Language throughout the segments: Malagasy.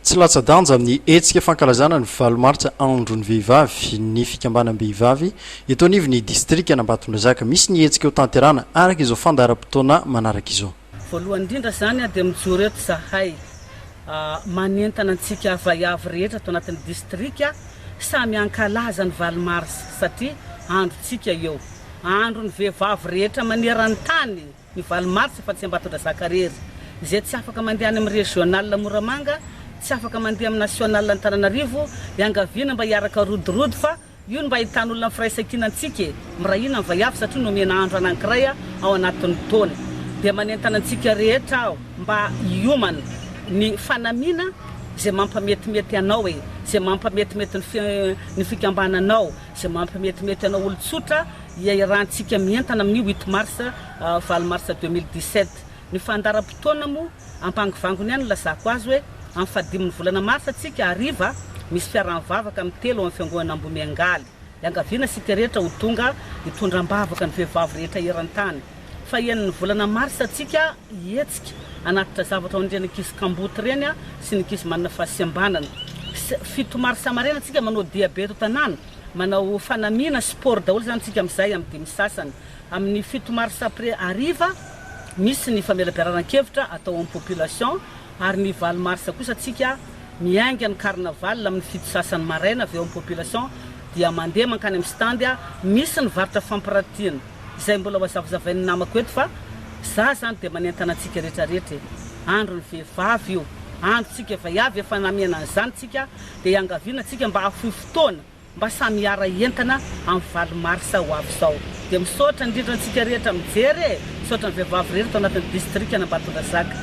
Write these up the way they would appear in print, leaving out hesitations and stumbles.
Tsy latsa-danja amin'ny hetsika fankalazana ny valomartsa andro ny vehivavy ny fikambanam-behivavy eto anivon'ny distrika Ambatondrazaka. Misy ny hetsika ho tanterana araka izao fandaharam-potoana manaraka izao. Voalohany indrindra zany dia mijoro eto zahay manentana antsika vaiavy rehetra ato anatin'ny distrika samy ankalaza ny valomarsa satria androntsika eo. Andro ny vehivavy rehetra maneran-tany ny valomarsa fa tsy Ambatondrazaka rery. Izay tsy afaka mandeha any amin'ny régional Moramanga, tsy afaka mandeha amin'ny national Antananarivo, iangaviana mba hiaraka rodorody fa io mba hitan'olona firaisan-kina antsika mirahina ny vaiavy satria nomena andro anankiray ao anatin'ny taona. Dia manentana antsika rehetra ao mba hiomana ny fanamina zay mampametimety anao zay mampametimety ny fikambananao, zay mampametimety anao olon-tsotra iarahantsika mientana amin'ny 8 mars 2017. Ny fandaharam-potoana moa ampangivangony ihany lazako azy hoe amin'ny fahadimin'ny volana marsa atsika ariva misy fiaraham-bavaka amin'ny 3 amin'ny fiangonana Ambomiangaly. Iangaviana sika rehetra ho tonga hitondram-bavaka ny vehivavy rehetra eran-tany. Fa eniny volana marsa atsika hetsika anatitra zavatra andrena kisy kamboty reny sy ny kisy manana fahasembanana. 7 marsa marena atsika manao diabeta tanàna, manao fanamina sport daholo zany tsika amin'izay amin'ny dimy sasany. Amin'ny 7 marsa après ariva misy ny famelabearanan-kevitra atao amin'ny population, ary ny 20 marsa kosa atsika miainga ny carnaval amin'ny 7 sasany maraina avy eo amin'ny population dia mandeha mankany amin'ny stand misy ny varitra fampiratiana. Izay mbola wazavazavain'ny namako eto fa za zany dia manentana antsika rehetrarehetra. Andro ny vehivavy io, andro tsika vaiavy efa namiana an'izany tsika dia iangaviana tsika mba hafohy fotoana mba samy hiara entana amin'ny 20 marsa ho avy zao. Dia misaotra indrindra antsika rehetra mijery, misaotra ny vehivavy rehetra tao anatin'ny distrika Ambatondrazaka.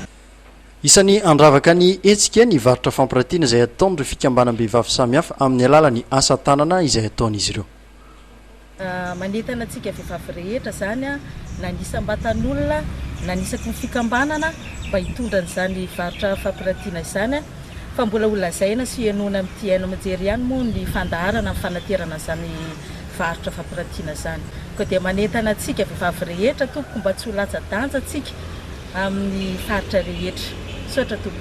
Isan'ny andravaka ny hetsika ny varotra fampiratiana izay ataon'ireo fikambanam-behivavy samihafa amin'ny alalan'ny asa tanana izay ataon'izy ireo. Manentana antsika vehivavy rehetra zany na nisy ambatan'olona na nisaky ny fikambanana mba hitondra n'izany varotra fampiratiana izany fa mbola olazaina sy henona amin'ity haino mijery ihany moa ny fandaharana ny fanaterana izany varotra fampiratiana izany. Koa dia manentana antsika vehivavy rehetra tompoko mba tsy ho latsa-danja antsika amin'ny faritra rehetra. Misaotra tompoko.